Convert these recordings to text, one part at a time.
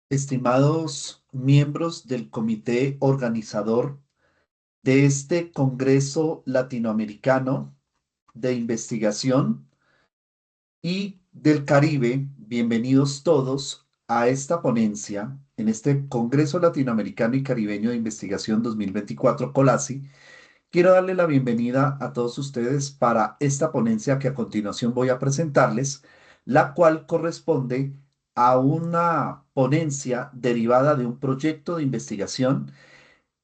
Estimados miembros del comité organizador de este Congreso Latinoamericano de Investigación y del Caribe, bienvenidos todos a esta ponencia en este Congreso Latinoamericano y Caribeño de Investigación 2024 COLASI. Quiero darle la bienvenida a todos ustedes para esta ponencia que a continuación voy a presentarles, la cual corresponde a una ponencia derivada de un proyecto de investigación,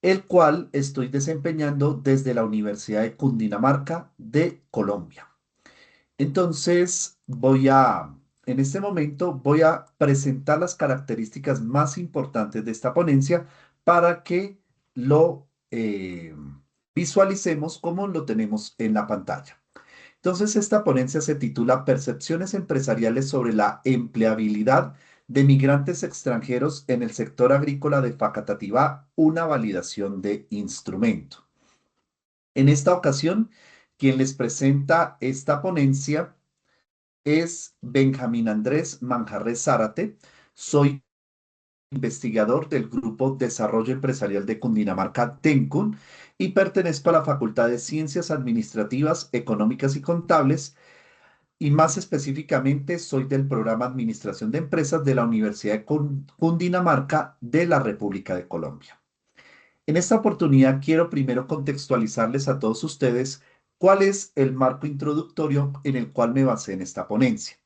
el cual estoy desempeñando desde la Universidad de Cundinamarca de Colombia. Entonces, en este momento voy a presentar las características más importantes de esta ponencia para que lo visualicemos como lo tenemos en la pantalla. Entonces, esta ponencia se titula Percepciones empresariales sobre la empleabilidad de migrantes extranjeros en el sector agrícola de Facatativá, una validación de instrumento. En esta ocasión, quien les presenta esta ponencia es Benjamín Andrés Manjarres Zárate. Soy investigador del Grupo Desarrollo Empresarial de Cundinamarca, TENCUN, y pertenezco a la Facultad de Ciencias Administrativas, Económicas y Contables, y más específicamente soy del programa Administración de Empresas de la Universidad de Cundinamarca de la República de Colombia. En esta oportunidad quiero primero contextualizarles a todos ustedes cuál es el marco introductorio en el cual me basé en esta ponencia.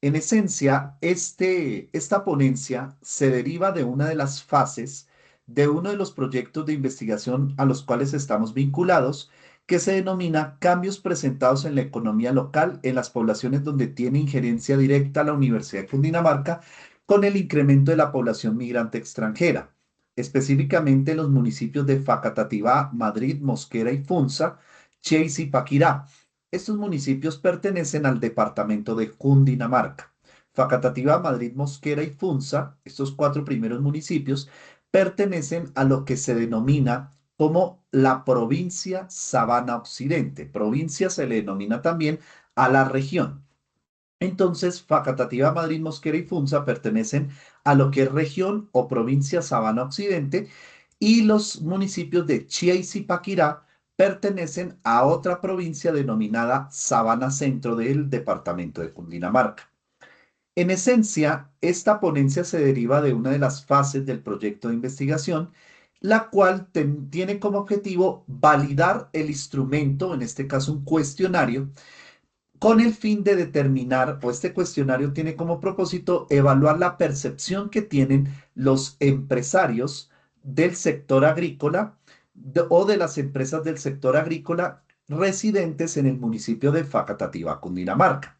En esencia, esta ponencia se deriva de una de las fases de uno de los proyectos de investigación a los cuales estamos vinculados, que se denomina Cambios presentados en la economía local en las poblaciones donde tiene injerencia directa la Universidad de Cundinamarca con el incremento de la población migrante extranjera, específicamente en los municipios de Facatativá, Madrid, Mosquera y Funza, Cheis y Paquirá. Estos municipios pertenecen al departamento de Cundinamarca. Facatativá, Madrid, Mosquera y Funza, estos cuatro primeros municipios, pertenecen a lo que se denomina como la provincia Sabana Occidente. Provincia se le denomina también a la región. Entonces, Facatativá, Madrid, Mosquera y Funza pertenecen a lo que es región o provincia Sabana Occidente, y los municipios de Chía y Zipaquirá pertenecen a otra provincia denominada Sabana Centro del departamento de Cundinamarca. En esencia, esta ponencia se deriva de una de las fases del proyecto de investigación, la cual tiene como objetivo validar el instrumento, en este caso un cuestionario, con el fin de determinar, o este cuestionario tiene como propósito evaluar la percepción que tienen los empresarios del sector agrícola o de las empresas del sector agrícola residentes en el municipio de Facatativá, Cundinamarca.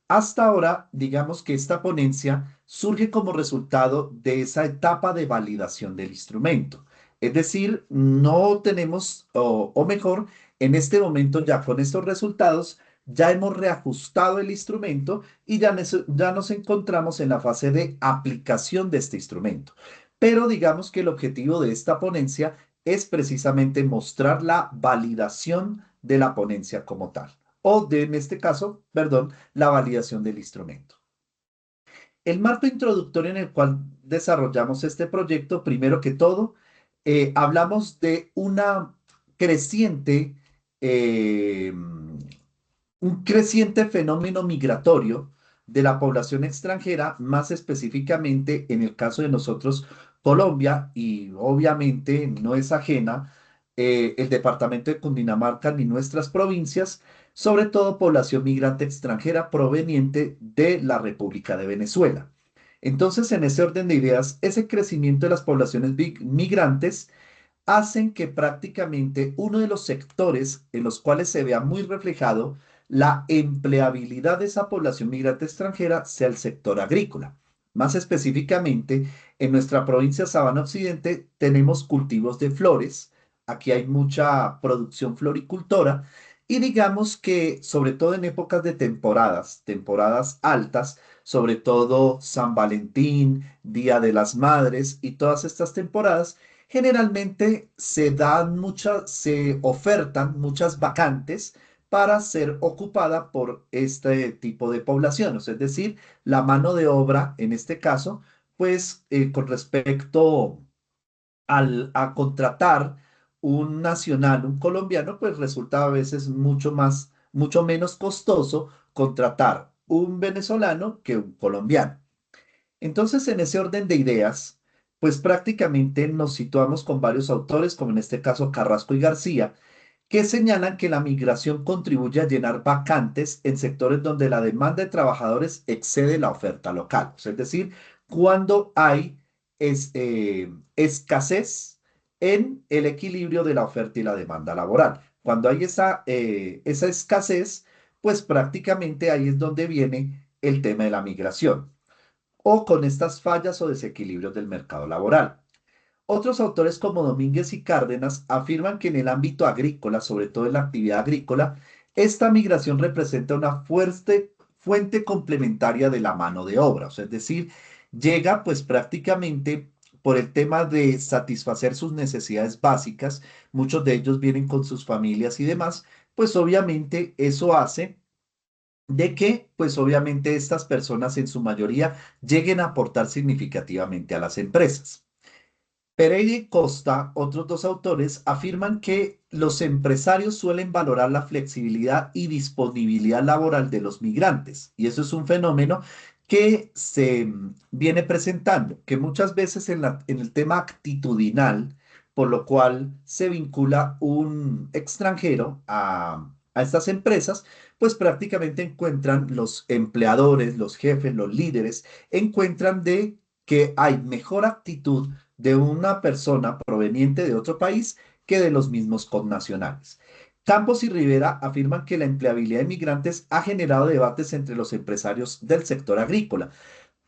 Hasta ahora, digamos que esta ponencia surge como resultado de esa etapa de validación del instrumento. Es decir, no tenemos, o mejor, en este momento ya con estos resultados, ya hemos reajustado el instrumento y ya nos encontramos en la fase de aplicación de este instrumento. Pero digamos que el objetivo de esta ponencia es precisamente mostrar la validación de la ponencia como tal, o de, en este caso, perdón, la validación del instrumento. El marco introductorio en el cual desarrollamos este proyecto, primero que todo, hablamos de una creciente, eh, un creciente fenómeno migratorio de la población extranjera, más específicamente en el caso de nosotros, Colombia, y obviamente no es ajena el departamento de Cundinamarca ni nuestras provincias, sobre todo población migrante extranjera proveniente de la República de Venezuela. Entonces, en ese orden de ideas, ese crecimiento de las poblaciones migrantes hacen que prácticamente uno de los sectores en los cuales se vea muy reflejado la empleabilidad de esa población migrante extranjera sea el sector agrícola. Más específicamente, en nuestra provincia Sabana Occidente tenemos cultivos de flores. Aquí hay mucha producción floricultora y digamos que sobre todo en épocas de temporadas altas, sobre todo San Valentín, Día de las Madres y todas estas temporadas, generalmente se ofertan muchas vacantes para ser ocupada por este tipo de población, es decir, la mano de obra, en este caso, pues con respecto a contratar un nacional, un colombiano, pues resulta a veces mucho menos costoso contratar un venezolano que un colombiano. Entonces, en ese orden de ideas, pues prácticamente nos situamos con varios autores, como en este caso Carrasco y García, que señalan que la migración contribuye a llenar vacantes en sectores donde la demanda de trabajadores excede la oferta local. O sea, es decir, cuando hay escasez en el equilibrio de la oferta y la demanda laboral. Cuando hay esa escasez, pues prácticamente ahí es donde viene el tema de la migración o con estas fallas o desequilibrios del mercado laboral. Otros autores como Domínguez y Cárdenas afirman que en el ámbito agrícola, sobre todo en la actividad agrícola, esta migración representa una fuerte fuente complementaria de la mano de obra, o sea, es decir, llega pues prácticamente por el tema de satisfacer sus necesidades básicas, muchos de ellos vienen con sus familias y demás, pues obviamente eso hace de que, pues obviamente estas personas en su mayoría lleguen a aportar significativamente a las empresas. Pereira y Costa, otros dos autores, afirman que los empresarios suelen valorar la flexibilidad y disponibilidad laboral de los migrantes. Y eso es un fenómeno que se viene presentando, que muchas veces en el tema actitudinal, por lo cual se vincula un extranjero a estas empresas, pues prácticamente encuentran los empleadores, los jefes, los líderes, encuentran de que hay mejor actitud de una persona proveniente de otro país que de los mismos connacionales. Campos y Rivera afirman que la empleabilidad de migrantes ha generado debates entre los empresarios del sector agrícola,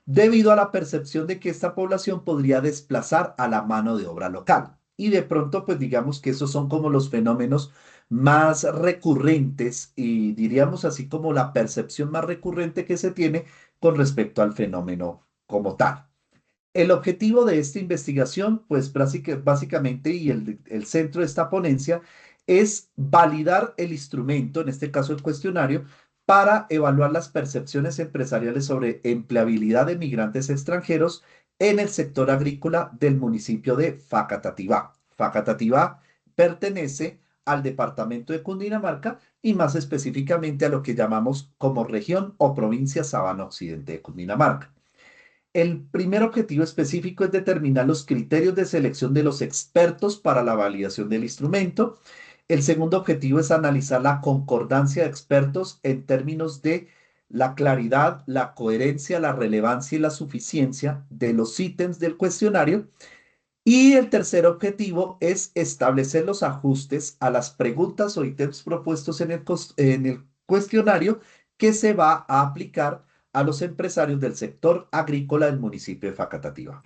debido a la percepción de que esta población podría desplazar a la mano de obra local. Y de pronto, pues digamos que esos son como los fenómenos más recurrentes y diríamos así como la percepción más recurrente que se tiene con respecto al fenómeno como tal. El objetivo de esta investigación, pues básicamente, y el centro de esta ponencia, es validar el instrumento, en este caso el cuestionario, para evaluar las percepciones empresariales sobre empleabilidad de migrantes extranjeros en el sector agrícola del municipio de Facatativá. Facatativá pertenece al departamento de Cundinamarca y más específicamente a lo que llamamos como región o provincia Sabana Occidente de Cundinamarca. El primer objetivo específico es determinar los criterios de selección de los expertos para la validación del instrumento. El segundo objetivo es analizar la concordancia de expertos en términos de la claridad, la coherencia, la relevancia y la suficiencia de los ítems del cuestionario. Y el tercer objetivo es establecer los ajustes a las preguntas o ítems propuestos en el cuestionario que se va a aplicar a los empresarios del sector agrícola del municipio de Facatativá.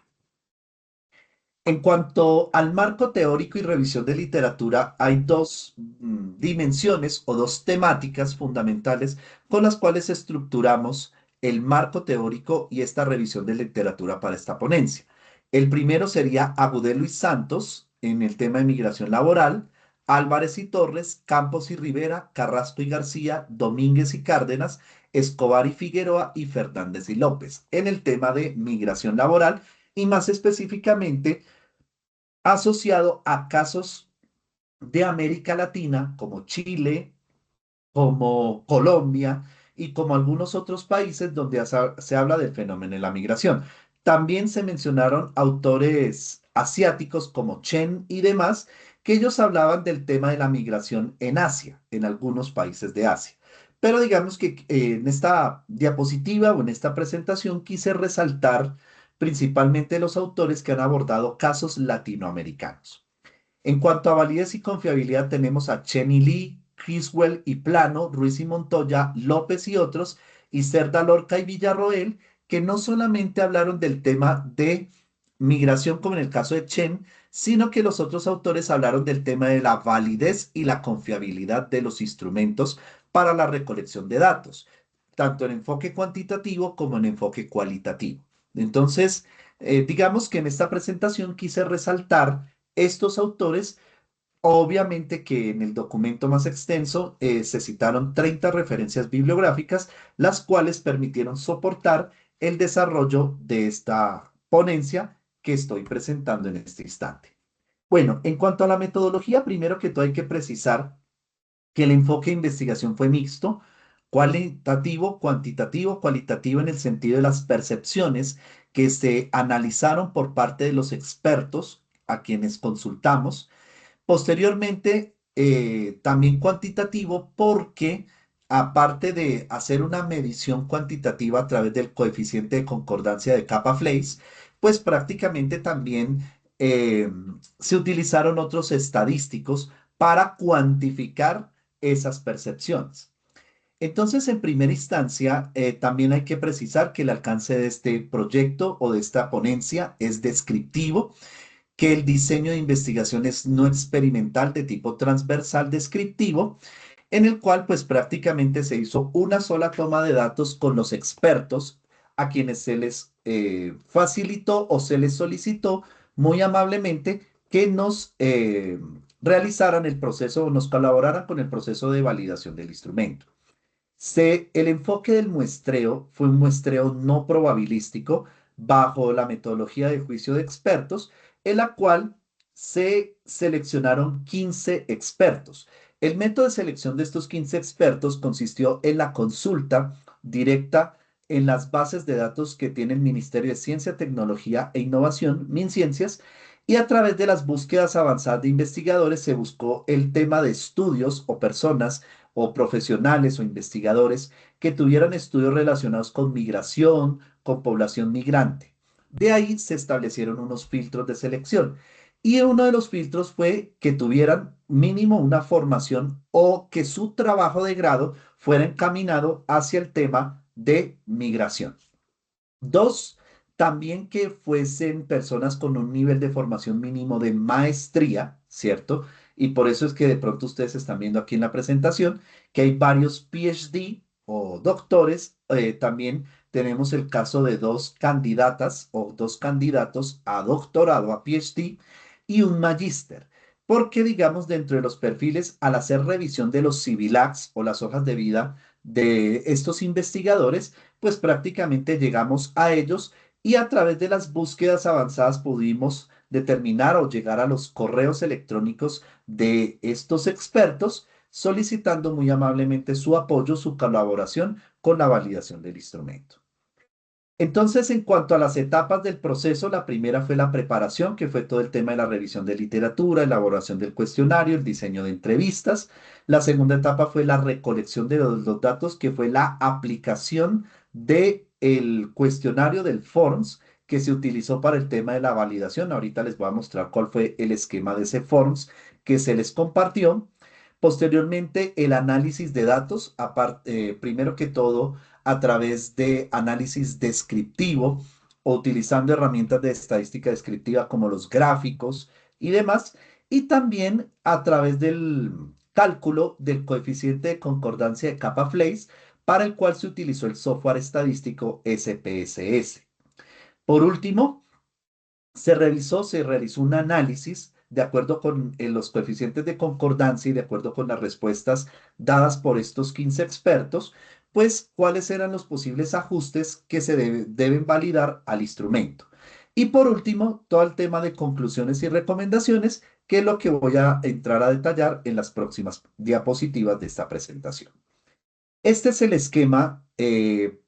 En cuanto al marco teórico y revisión de literatura, hay dos dimensiones o dos temáticas fundamentales con las cuales estructuramos el marco teórico y esta revisión de literatura para esta ponencia. El primero sería Agudelo y Santos en el tema de migración laboral, Álvarez y Torres, Campos y Rivera, Carrasco y García, Domínguez y Cárdenas, Escobar y Figueroa y Fernández y López en el tema de migración laboral y más específicamente asociado a casos de América Latina como Chile, como Colombia y como algunos otros países donde se habla del fenómeno de la migración. También se mencionaron autores asiáticos como Chen y demás, que ellos hablaban del tema de la migración en Asia, en algunos países de Asia. Pero digamos que en esta diapositiva o en esta presentación quise resaltar principalmente los autores que han abordado casos latinoamericanos. En cuanto a validez y confiabilidad, tenemos a Cheney Lee, Criswell y Plano, Ruiz y Montoya, López y otros, y Cerda Lorca y Villarroel, que no solamente hablaron del tema de migración, como en el caso de Chen, sino que los otros autores hablaron del tema de la validez y la confiabilidad de los instrumentos para la recolección de datos, tanto en enfoque cuantitativo como en enfoque cualitativo. Entonces, digamos que en esta presentación quise resaltar estos autores, obviamente que en el documento más extenso se citaron 30 referencias bibliográficas, las cuales permitieron soportar el desarrollo de esta ponencia que estoy presentando en este instante. Bueno, en cuanto a la metodología, primero que todo hay que precisar que el enfoque de investigación fue mixto, cualitativo, cuantitativo, cualitativo en el sentido de las percepciones que se analizaron por parte de los expertos a quienes consultamos. Posteriormente, también cuantitativo porque aparte de hacer una medición cuantitativa a través del coeficiente de concordancia de Kappa-Flacks, pues prácticamente también eh, se utilizaron otros estadísticos para cuantificar esas percepciones. Entonces, en primera instancia, también hay que precisar que el alcance de este proyecto o de esta ponencia es descriptivo, que el diseño de investigación es no experimental de tipo transversal descriptivo, en el cual pues prácticamente se hizo una sola toma de datos con los expertos a quienes se les facilitó o se les solicitó muy amablemente que nos realizaran el proceso o nos colaboraran con el proceso de validación del instrumento. El enfoque del muestreo fue un muestreo no probabilístico bajo la metodología de juicio de expertos, en la cual se seleccionaron 15 expertos. El método de selección de estos 15 expertos consistió en la consulta directa en las bases de datos que tiene el Ministerio de Ciencia, Tecnología e Innovación, MinCiencias, y a través de las búsquedas avanzadas de investigadores se buscó el tema de estudios o personas o profesionales o investigadores que tuvieran estudios relacionados con migración, con población migrante. De ahí se establecieron unos filtros de selección y uno de los filtros fue que tuvieran mínimo una formación o que su trabajo de grado fuera encaminado hacia el tema de migración. Dos, también que fuesen personas con un nivel de formación mínimo de maestría, ¿cierto? Y por eso es que de pronto ustedes están viendo aquí en la presentación que hay varios PhD o doctores. También tenemos el caso de dos candidatas o dos candidatos a doctorado, a PhD y un magíster. Porque, digamos, dentro de los perfiles, al hacer revisión de los CIVILACs o las hojas de vida de estos investigadores, pues prácticamente llegamos a ellos y a través de las búsquedas avanzadas pudimos determinar o llegar a los correos electrónicos de estos expertos solicitando muy amablemente su apoyo, su colaboración con la validación del instrumento. Entonces, en cuanto a las etapas del proceso, la primera fue la preparación, que fue todo el tema de la revisión de literatura, elaboración del cuestionario, el diseño de entrevistas. La segunda etapa fue la recolección de los datos, que fue la aplicación del cuestionario del Forms que se utilizó para el tema de la validación. Ahorita les voy a mostrar cuál fue el esquema de ese Forms que se les compartió. Posteriormente, el análisis de datos, primero que todo a través de análisis descriptivo o utilizando herramientas de estadística descriptiva como los gráficos y demás, y también a través del cálculo del coeficiente de concordancia de Kappa-Flacks, para el cual se utilizó el software estadístico SPSS. Por último, se realizó un análisis de acuerdo con los coeficientes de concordancia y de acuerdo con las respuestas dadas por estos 15 expertos, pues cuáles eran los posibles ajustes que se deben validar al instrumento. Y por último, todo el tema de conclusiones y recomendaciones, que es lo que voy a entrar a detallar en las próximas diapositivas de esta presentación. Este es el esquema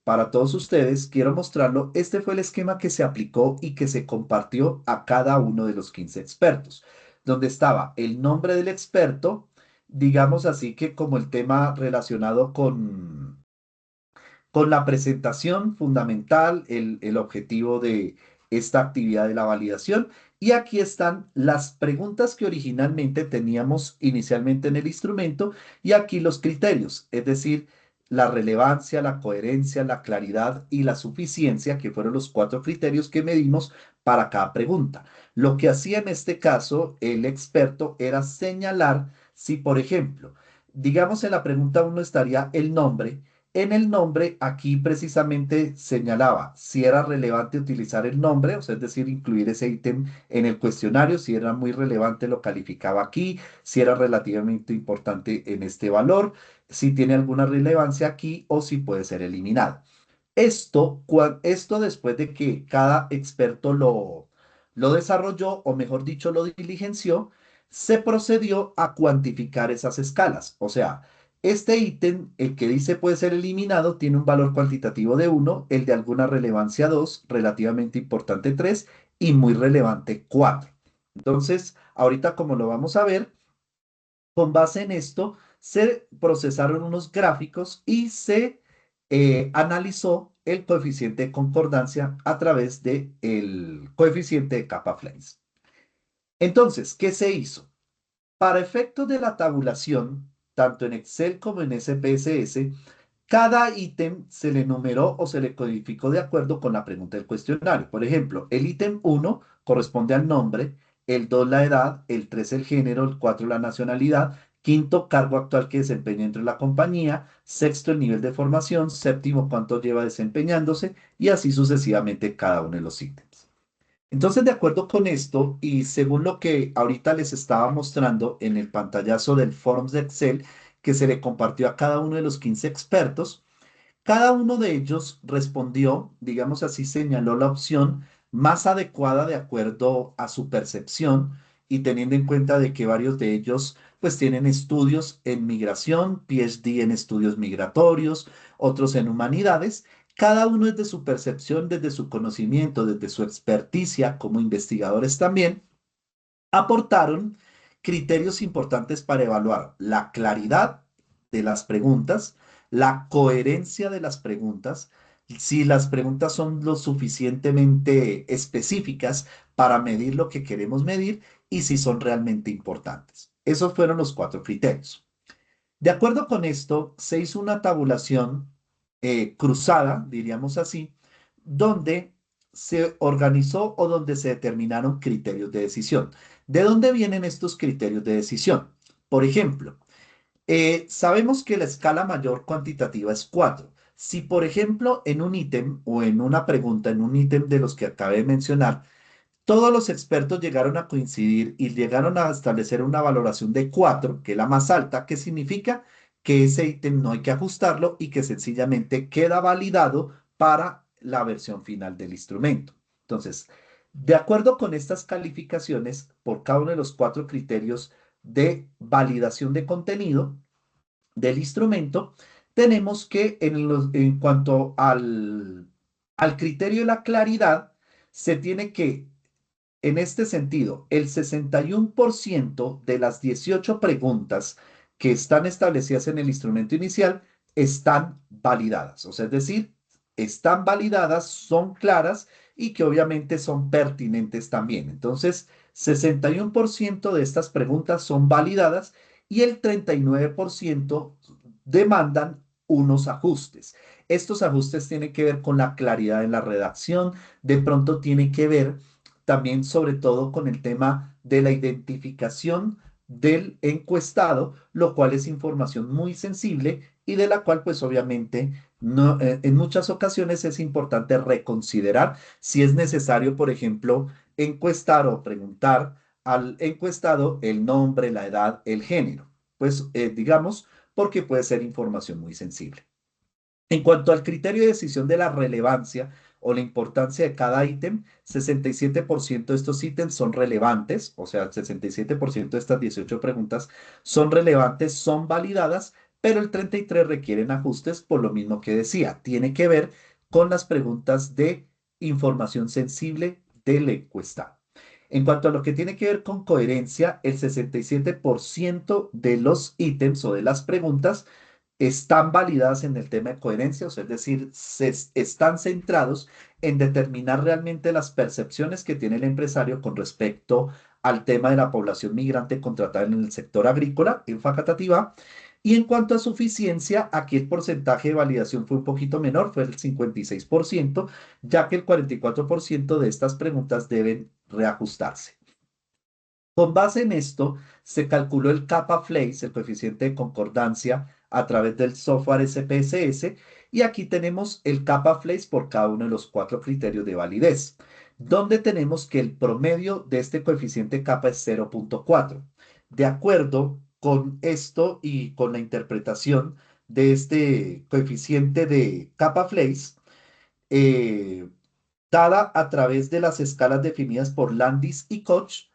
para todos ustedes. Quiero mostrarlo. Este fue el esquema que se aplicó y que se compartió a cada uno de los 15 expertos, donde estaba el nombre del experto, digamos así que como el tema relacionado con la presentación fundamental, el objetivo de esta actividad de la validación. Y aquí están las preguntas que originalmente teníamos inicialmente en el instrumento y aquí los criterios, es decir, la relevancia, la coherencia, la claridad y la suficiencia, que fueron los cuatro criterios que medimos para cada pregunta. Lo que hacía en este caso el experto era señalar si, por ejemplo, digamos en la pregunta uno estaría el nombre. En el nombre, aquí precisamente señalaba si era relevante utilizar el nombre, o sea, es decir, incluir ese ítem en el cuestionario, si era muy relevante lo calificaba aquí, si era relativamente importante en este valor, si tiene alguna relevancia aquí o si puede ser eliminado. Esto después de que cada experto lo desarrolló, o mejor dicho, lo diligenció, se procedió a cuantificar esas escalas. O sea, este ítem, el que dice puede ser eliminado, tiene un valor cuantitativo de 1, el de alguna relevancia 2, relativamente importante 3 y muy relevante 4. Entonces, ahorita como lo vamos a ver, con base en esto, se procesaron unos gráficos y se analizó el coeficiente de concordancia a través del coeficiente de Kappa-Flacks. Entonces, ¿qué se hizo? Para efectos de la tabulación, tanto en Excel como en SPSS, cada ítem se le numeró o se le codificó de acuerdo con la pregunta del cuestionario. Por ejemplo, el ítem 1 corresponde al nombre, el 2 la edad, el 3 el género, el 4 la nacionalidad, quinto cargo actual que desempeña dentro de la compañía, sexto el nivel de formación, séptimo cuánto lleva desempeñándose y así sucesivamente cada uno de los ítems. Entonces, de acuerdo con esto y según lo que ahorita les estaba mostrando en el pantallazo del Forms de Excel que se le compartió a cada uno de los 15 expertos, cada uno de ellos respondió, digamos así, señaló la opción más adecuada de acuerdo a su percepción y teniendo en cuenta de que varios de ellos pues tienen estudios en migración, PhD en estudios migratorios, otros en humanidades. Cada uno desde su percepción, desde su conocimiento, desde su experticia como investigadores también, aportaron criterios importantes para evaluar la claridad de las preguntas, la coherencia de las preguntas, si las preguntas son lo suficientemente específicas para medir lo que queremos medir y si son realmente importantes. Esos fueron los cuatro criterios. De acuerdo con esto, se hizo una tabulación cruzada, diríamos así, donde se organizó o donde se determinaron criterios de decisión. ¿De dónde vienen estos criterios de decisión? Por ejemplo, sabemos que la escala mayor cuantitativa es 4. Si, por ejemplo, en un ítem o en una pregunta, en un ítem de los que acabé de mencionar, todos los expertos llegaron a coincidir y llegaron a establecer una valoración de 4, que es la más alta, que significa que ese ítem no hay que ajustarlo y que sencillamente queda validado para la versión final del instrumento. Entonces, de acuerdo con estas calificaciones, por cada uno de los cuatro criterios de validación de contenido del instrumento, tenemos que en cuanto al criterio de la claridad, se tiene que en este sentido, el 61% de las 18 preguntas que están establecidas en el instrumento inicial están validadas. O sea, es decir, están validadas, son claras y que obviamente son pertinentes también. Entonces, 61% de estas preguntas son validadas y el 39% demandan unos ajustes. Estos ajustes tienen que ver con la claridad en la redacción, de pronto tiene que ver también sobre todo con el tema de la identificación del encuestado, lo cual es información muy sensible y de la cual pues obviamente no, en muchas ocasiones es importante reconsiderar si es necesario, por ejemplo, encuestar o preguntar al encuestado el nombre, la edad, el género. Pues digamos, porque puede ser información muy sensible. En cuanto al criterio de decisión de la relevancia o la importancia de cada ítem, 67% de estos ítems son relevantes, o sea, el 67% de estas 18 preguntas son relevantes, son validadas, pero el 33% requieren ajustes por lo mismo que decía. Tiene que ver con las preguntas de información sensible del encuestado. En cuanto a lo que tiene que ver con coherencia, el 67% de los ítems o de las preguntas están validadas en el tema de coherencia, o sea, es decir, están centrados en determinar realmente las percepciones que tiene el empresario con respecto al tema de la población migrante contratada en el sector agrícola, en Facatativá. Y en cuanto a suficiencia, aquí el porcentaje de validación fue un poquito menor, fue el 56%, ya que el 44% de estas preguntas deben reajustarse. Con base en esto, se calculó el kappa Flakes, el coeficiente de concordancia, a través del software SPSS, y aquí tenemos el kappa Flakes por cada uno de los cuatro criterios de validez, donde tenemos que el promedio de este coeficiente kappa es 0,4. De acuerdo con esto y con la interpretación de este coeficiente de kappa Flakes, eh, dada a través de las escalas definidas por Landis y Koch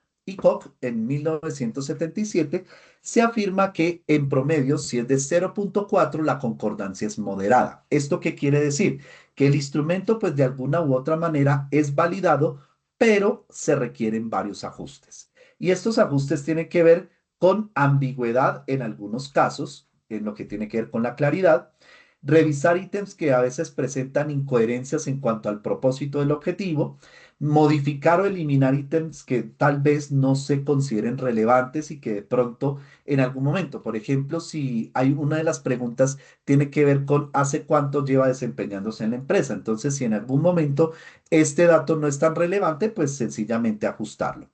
en 1977, se afirma que en promedio, si es de 0,4, la concordancia es moderada. ¿Esto qué quiere decir? Que el instrumento, pues de alguna u otra manera, es validado, pero se requieren varios ajustes. Y estos ajustes tienen que ver con ambigüedad en algunos casos, en lo que tiene que ver con la claridad, revisar ítems que a veces presentan incoherencias en cuanto al propósito del objetivo, modificar o eliminar ítems que tal vez no se consideren relevantes y que de pronto en algún momento, por ejemplo, si hay una de las preguntas tiene que ver con hace cuánto lleva desempeñándose en la empresa. Entonces, si en algún momento este dato no es tan relevante, pues sencillamente ajustarlo.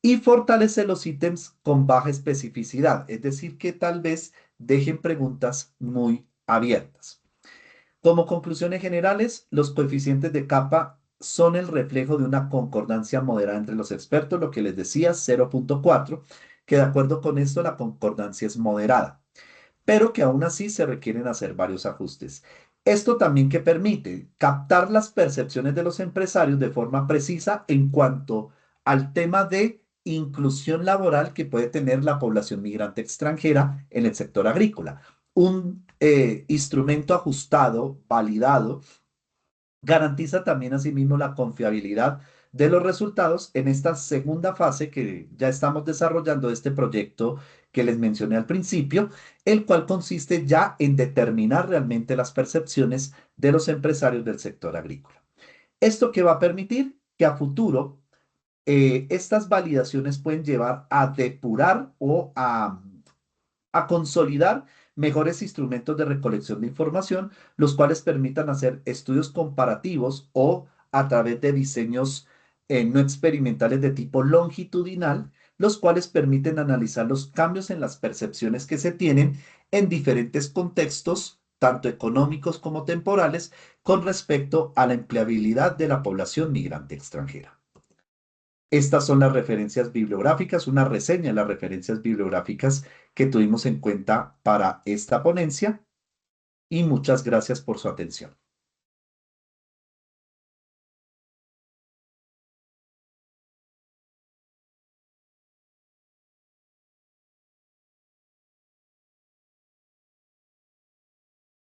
Y fortalece los ítems con baja especificidad, es decir, que tal vez dejen preguntas muy abiertas. Como conclusiones generales, los coeficientes de capa son el reflejo de una concordancia moderada entre los expertos, lo que les decía, 0,4, que de acuerdo con esto la concordancia es moderada, pero que aún así se requieren hacer varios ajustes. Esto también que permite captar las percepciones de los empresarios de forma precisa en cuanto al tema de inclusión laboral que puede tener la población migrante extranjera en el sector agrícola. Un instrumento ajustado, validado, garantiza también asimismo la confiabilidad de los resultados en esta segunda fase que ya estamos desarrollando de este proyecto que les mencioné al principio, el cual consiste ya en determinar realmente las percepciones de los empresarios del sector agrícola. Esto que va a permitir que a futuro estas validaciones pueden llevar a depurar o a consolidar mejores instrumentos de recolección de información, los cuales permitan hacer estudios comparativos o a través de diseños no experimentales de tipo longitudinal, los cuales permiten analizar los cambios en las percepciones que se tienen en diferentes contextos, tanto económicos como temporales, con respecto a la empleabilidad de la población migrante extranjera. Estas son las referencias bibliográficas, una reseña de las referencias bibliográficas que tuvimos en cuenta para esta ponencia y muchas gracias por su atención.